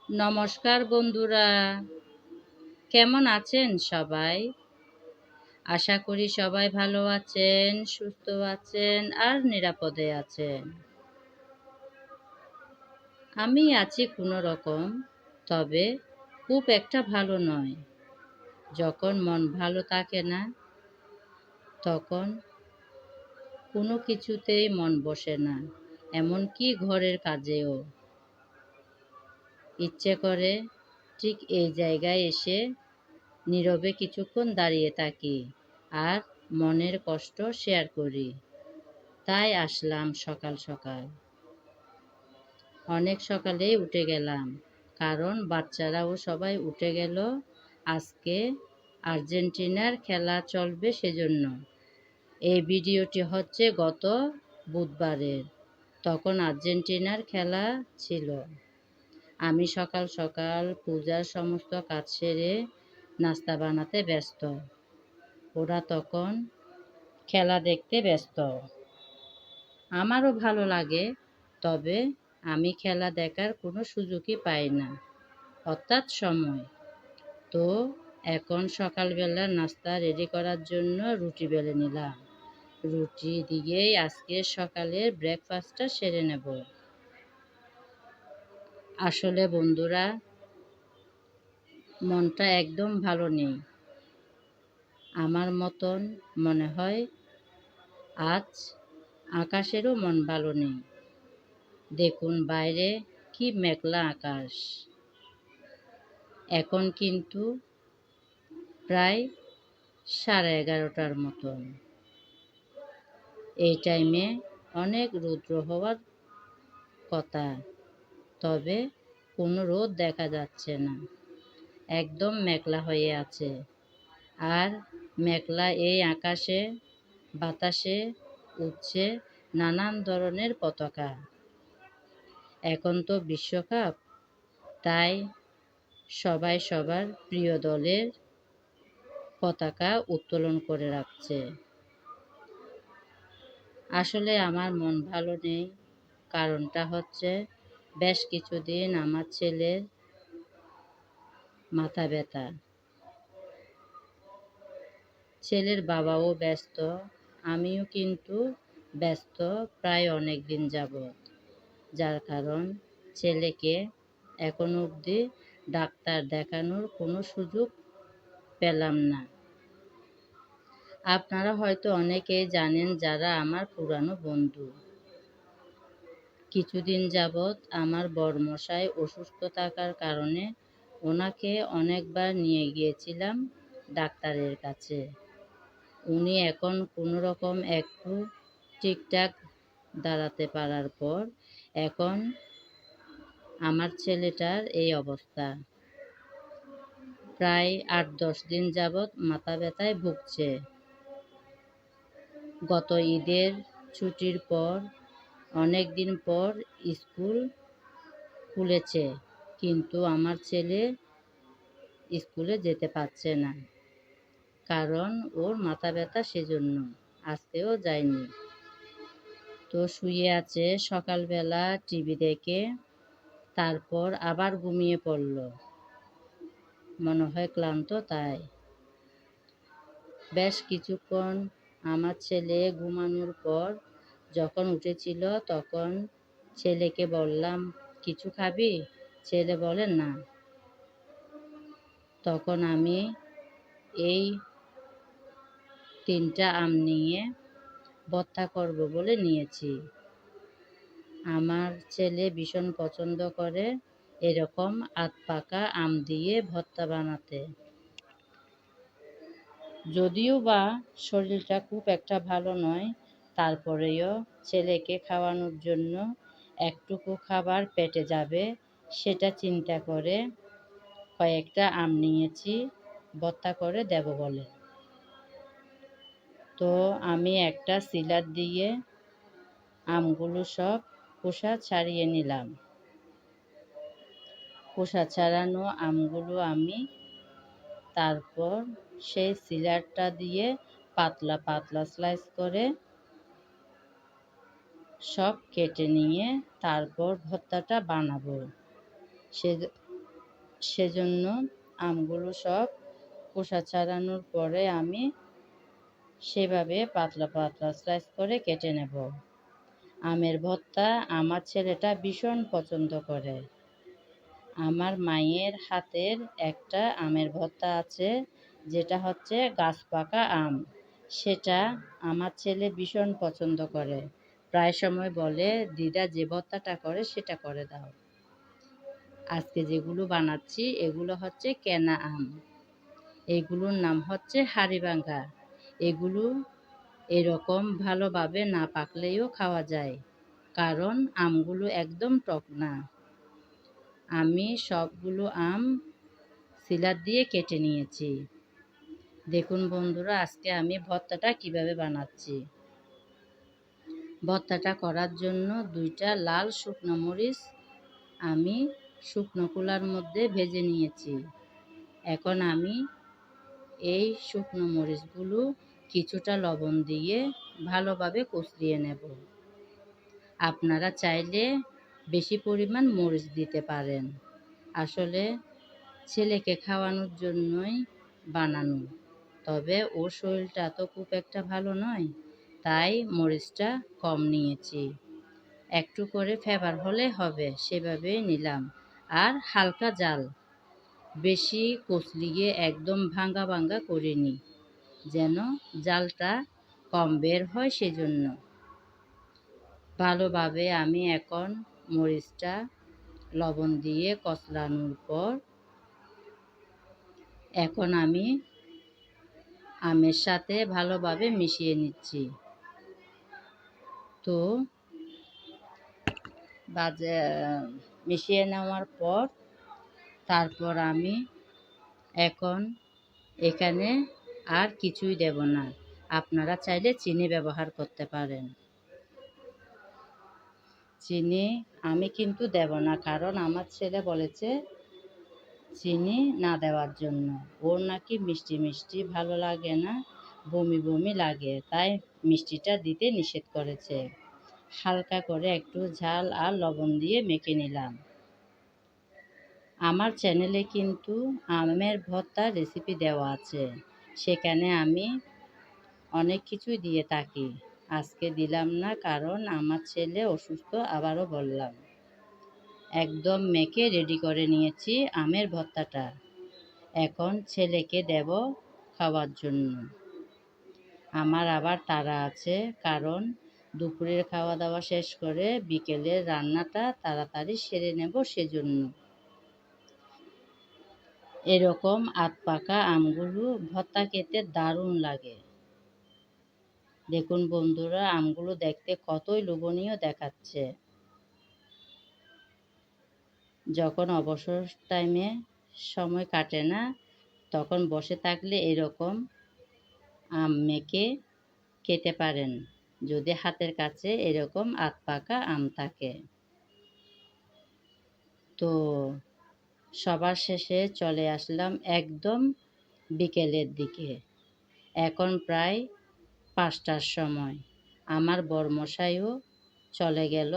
নমস্কার বন্ধুরা, কেমন আছেন সবাই? আশা করি সবাই ভালো আছেন, সুস্থ আছেন আর নিরাপদে আছেন। আমি আছি কোনো রকম, তবে খুব একটা ভালো নয়। যখন মন ভালো থাকে না, তখন কোনো কিছুতেই মন বসে না, এমনকি ঘরের কাজেও। ইচ্ছে করে ঠিক এই জায়গায় এসে নীরবে কিছুক্ষণ দাঁড়িয়ে থাকি আর মনের কষ্ট শেয়ার করি। তাই আসলাম সকাল সকাল। অনেক সকালেই উঠে গেলাম, কারণ বাচ্চারাও সবাই উঠে গেল। আজকে আর্জেন্টিনার খেলা চলবে, সেজন্য। এই ভিডিওটি হচ্ছে গত বুধবারের। তখন আর্জেন্টিনার খেলা ছিল। আমি সকাল সকাল পূজার সমস্ত কাজ সেরে নাস্তা বানাতে ব্যস্ত। ওরা তখন খেলা দেখতে ব্যস্ত। আমারও ভালো লাগে, তবে আমি খেলা দেখার কোনো সুযোগই পাই না, অর্থাৎ সময়। তো এখন সকালবেলা নাস্তা রেডি করার জন্য রুটি বেলে নিলাম। রুটি দিয়েই আজকে সকালের ব্রেকফাস্টটা সেরে নেব। আসলে বন্ধুরা, মনটা একদম ভালো নেই। আমার মতন মনে হয় আজ আকাশেরও মন ভালো নেই। দেখুন বাইরে কি মেঘলা আকাশ। এখন কিন্তু প্রায় 11:30টার মতন। এই টাইমে অনেক রৌদ্র হওয়ার কথা, তবে কোনো রোদ দেখা যাচ্ছে না। একদম মেঘলা হয়ে আছে। আর মেঘলা এই আকাশে বাতাসে উড়ছে নানান ধরনের পতাকা। এখন তো বিশ্বকাপ, তাই সবাই সবার প্রিয় দলের পতাকা উত্তোলন করে রাখছে। আসলে আমার মন ভালো নেই, কারণটা হচ্ছে বেশ কিছুদিন আমার ছেলের মাথা ব্যথা। ছেলের বাবাও ব্যস্ত, আমিও কিন্তু ব্যস্ত প্রায় অনেক দিন যাবৎ। যার কারণ ছেলেকে এখনো অবধি ডাক্তার দেখানোর কোনো সুযোগ পেলাম না। আপনারা হয়তো অনেকেই জানেন যারা আমার পুরানো বন্ধু। কিছুদিন যাবৎ আমার বড়মশাই অসুস্থ থাকার কারণে ওনাকে অনেকবার নিয়ে গিয়েছিলাম ডাক্তারের কাছে। উনি এখন কোনো রকম একটু ঠিকঠাক দাঁড়াতে পারার পর এখন আমার ছেলেটার এই অবস্থা। প্রায় 8-10 দিন যাবৎ মাথা ব্যথায় ভুগছে। গত ঈদের ছুটির পর অনেক দিন পর স্কুল খুলেছে, কিন্তু আমার ছেলে স্কুলে যেতে পারছে না, কারণ ওর মাথা ব্যথা, সেজন্য আজকেও যায়নি। তো শুয়ে আছে সকালবেলা টিভি দেখে, তারপর আবার ঘুমিয়ে পড়ল, মনে হয় ক্লান্ত তাই। বেশ কিছুক্ষণ আমার ছেলে ঘুমানোর পর যখন উঠেছিল, তখন ছেলেকে বললাম, কিছু খাবি? ছেলে বলে না। তখন আমি এই 3টা আম নিয়ে ভর্তা করব বলে নিয়েছি। আমার ছেলে ভীষণ পছন্দ করে এরকম আধপাকা আম দিয়ে ভর্তা বানাতে। যদিও বা শরীরটা খুব একটা ভালো নয়, তারপরেও ছেলেকে খাওয়ানোর জন্য একটুকু খাবার পেটে যাবে সেটা চিন্তা করে কয়েকটা আম নিয়েছি ভর্তা করে দেব বলে। তো আমি একটা সিলার দিয়ে আমগুলো সব খোসা ছাড়িয়ে নিলাম। খোসা ছাড়ানো আমগুলো আমি তারপর সেই সিলারটা দিয়ে পাতলা পাতলা স্লাইস করে সব কেটে নিয়ে তারপর ভর্তাটা বানাবো। সেজন্য আমগুলো সব খোসা ছাড়ানোর পরে আমি সেভাবে পাতলা পাতলা স্লাইস করে কেটে নেব। আমের ভর্তা আমার ছেলেটা ভীষণ পছন্দ করে। আমার মায়ের হাতের একটা আমের ভর্তা আছে, যেটা হচ্ছে গাছ পাকা আম। সেটা আমার ছেলে ভীষণ পছন্দ করে। প্রায় সময় বলে, দিদা যে ভর্তাটা করে সেটা করে দাও। আজকে যেগুলো বানাচ্ছি এগুলো হচ্ছে কেনা আম। এগুলোর নাম হচ্ছে হাড়িভাঙ্গা। এগুলো এরকম ভালোভাবে না পাকলেও খাওয়া যায়, কারণ আমগুলো একদম টক না। আমি সবগুলো আম সিলার দিয়ে কেটে নিয়েছি। দেখুন বন্ধুরা, আজকে আমি ভর্তাটা কিভাবে বানাচ্ছি। ভর্তাটা করার জন্য 2টা লাল শুকনো মরিচ আমি শুকনো কুলার মধ্যে ভেজে নিয়েছি। এখন আমি এই শুকনো মরিচগুলো কিছুটা লবণ দিয়ে ভালোভাবে কষলিয়ে নেব। আপনারা চাইলে বেশি পরিমাণ মরিচ দিতে পারেন। আসলে ছেলেকে খাওয়ানোর জন্যই বানানো, তবে ওর শরীরটা তো খুব একটা ভালো নয়, তাই মরিচটা কম নিয়েছি। একটু করে ফ্লেভার হলে হবে, সেভাবেই নিলাম। আর হালকা জাল, বেশি কচলিয়ে একদম ভাঙ্গা ভাঙ্গা করিনি, যেন জালটা কম বের হয় সেজন্য। ভালোভাবে আমি এখন মরিচটা লবণ দিয়ে কচলানোর পর এখন আমি আমের সাথে ভালোভাবে মিশিয়ে নিচ্ছি। তো মিশিয়ে নেওয়ার পর তারপর আমি এখন এখানে আর কিছুই দেব না। আপনারা চাইলে চিনি ব্যবহার করতে পারেন। চিনি আমি কিন্তু দেব না, কারণ আমার ছেলে বলেছে চিনি না দেওয়ার জন্য। ওর নাকি মিষ্টি মিষ্টি ভালো লাগে না, বমি বমি লাগে, তাই মিষ্টিটা দিতে নিষেধ করেছে। হালকা করে একটু ঝাল আর লবণ দিয়ে মেখে নিলাম। আমার চ্যানেলে কিন্তু আমের ভর্তার রেসিপি দেওয়া আছে, সেখানে আমি অনেক কিছুই দিয়ে থাকি। আজকে দিলাম না, কারণ আমার ছেলে অসুস্থ, আবারও বললাম। একদম মেখে রেডি করে নিয়েছি আমের ভর্তাটা। এখন ছেলেকে দেব খাওয়ার জন্য। আমার আবার তাড়া আছে, কারণ দুপুরের খাওয়া দাওয়া শেষ করে বিকেলের রান্নাটা তাড়াতাড়ি সেরে নেব সেজন্য। এরকম আধপাকা আমগুলো ভর্তা খেতে দারুণ লাগে। দেখুন বন্ধুরা, আমগুলো দেখতে কতই লোভনীয় দেখাচ্ছে। যখন অবসর টাইমে সময় কাটে না, তখন বসে থাকলে এরকম আম মেখে খেতে পারেন, যদি হাতের কাছে এরকম আধপাকা আম থাকে। তো সবার শেষে চলে আসলাম একদম বিকেলের দিকে। এখন প্রায় 5টার সময়। আমার বরমশাইও চলে গেল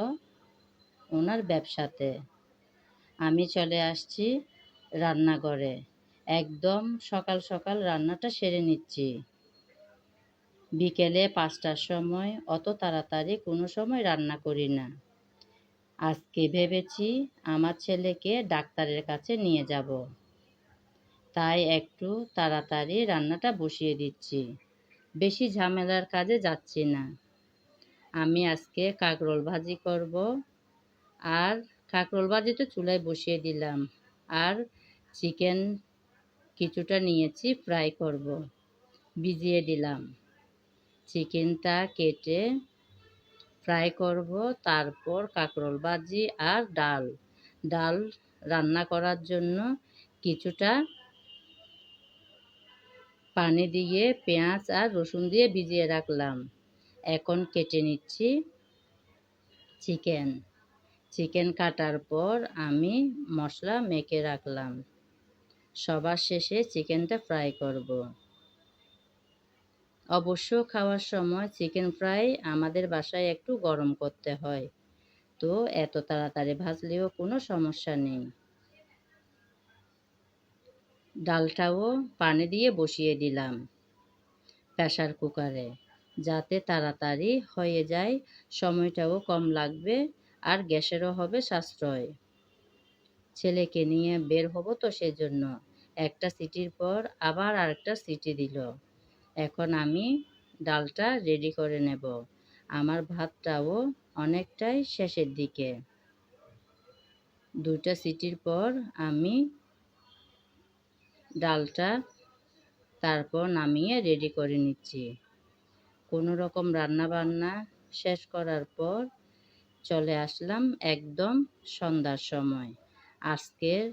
ওনার ব্যবসাতে। আমি চলে আসছি রান্নাঘরে। একদম সকাল সকাল রান্নাটা সেরে নিচ্ছি। বিকেলে 5টার সময় অত তাড়াতাড়ি কোনো সময় রান্না করি না। আজকে ভেবেছি আমার ছেলেকে ডাক্তারের কাছে নিয়ে যাব, তাই একটু তাড়াতাড়ি রান্নাটা বসিয়ে দিচ্ছি। বেশি ঝামেলার কাজে যাচ্ছি না। আমি আজকে কাঁকরোল ভাজি করব, আর কাঁকরোল ভাজি তো চুলায় বসিয়ে দিলাম। আর চিকেন কিছুটা নিয়েছি, ফ্রাই করব, ভিজিয়ে দিলাম। চিকেনটা কেটে ফ্রাই করব, তারপর কাঁকরোল ভাজি আর ডাল। ডাল রান্না করার জন্য কিছুটা পানি দিয়ে পেঁয়াজ আর রসুন দিয়ে ভিজিয়ে রাখলাম। এখন কেটে নিচ্ছি চিকেন। চিকেন কাটার পর আমি মশলা মেখে রাখলাম। সবার শেষে চিকেনটা ফ্রাই করব। অবশ্য খাওয়ার সময় চিকেন ফ্রাই আমাদের বাসায় একটু গরম করতে হয়, তো এত তাড়াতাড়ি ভাজলেও কোনো সমস্যা নেই। ডালটাও পানি দিয়ে বসিয়ে দিলাম প্রেসার কুকারে, যাতে তাড়াতাড়ি হয়ে যায়, সময়টাও কম লাগবে আর গ্যাসেরও হবে সাশ্রয়। ছেলেকে নিয়ে বের হব তো সেজন্য। একটা সিটির পর আবার আরেকটা সিটি দিল। এখন আমি ডালটা রেডি করে নেব। আমার ভাতটাও অনেকটাই শেষের দিকে। 2টা সিটির পর আমি ডালটা তারপর নামিয়ে রেডি করে নিচ্ছি। কোনো রকম রান্নাবান্না শেষ করার পর চলে আসলাম একদম সন্ধ্যার সময়। আজকের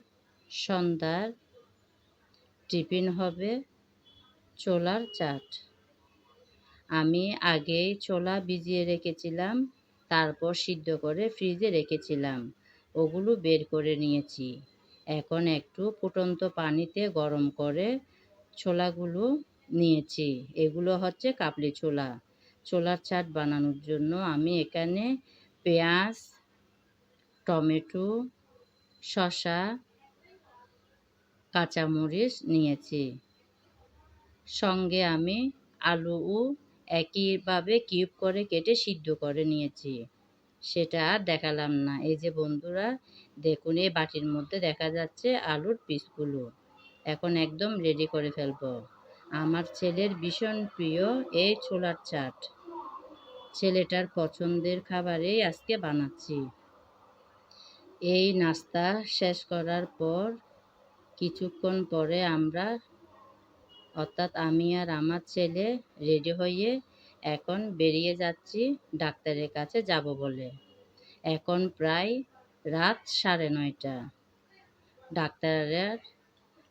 সন্ধ্যার টিফিন হবে ছোলার চাট। আমি আগেই ছোলা ভিজিয়ে রেখেছিলাম, তারপর সিদ্ধ করে ফ্রিজে রেখেছিলাম। ওগুলো বের করে নিয়েছি। এখন একটু ফুটন্ত পানিতে গরম করে ছোলাগুলো নিয়েছি। এগুলো হচ্ছে কাবলি ছোলা। ছোলার চাট বানানোর জন্য আমি এখানে পেঁয়াজ, টমেটো, শসা, কাঁচামরিচ নিয়েছি। সঙ্গে আমি আলুও একইভাবে কিউব করে কেটে সিদ্ধ করে নিয়েছি। সেটা আর দেখালাম না। এই যে বন্ধুরা, দেখুন এই বাটির মধ্যে দেখা যাচ্ছে আলুর পিসগুলো। এখন একদম রেডি করে ফেলবো। আমার ছেলের ভীষণ প্রিয় এই ছোলার চাট। ছেলেটার পছন্দের খাবারেই আজকে বানাচ্ছি। এই নাস্তা শেষ করার পর কিছুক্ষণ পরে আমরা, অর্থাৎ আমি আর আমার ছেলে, রেডি হয়ে এখন বেরিয়ে যাচ্ছি ডাক্তারের কাছে যাব বলে। এখন প্রায় রাত 9:30। ডাক্তারের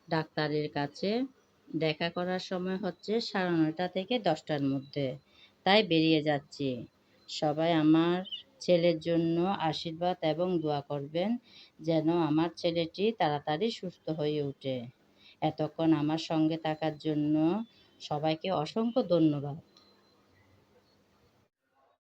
ডাক্তারের কাছে দেখা করার সময় হচ্ছে 9:30 থেকে 10টার মধ্যে। তাই বেরিয়ে যাচ্ছি। সবাই আমার ছেলের জন্য আশীর্বাদ এবং দোয়া করবেন, যেন আমার ছেলেটি তাড়াতাড়ি সুস্থ হয়ে ওঠে। এতক্ষণ আমার সঙ্গে থাকার জন্য সবাইকে অসংখ্য ধন্যবাদ।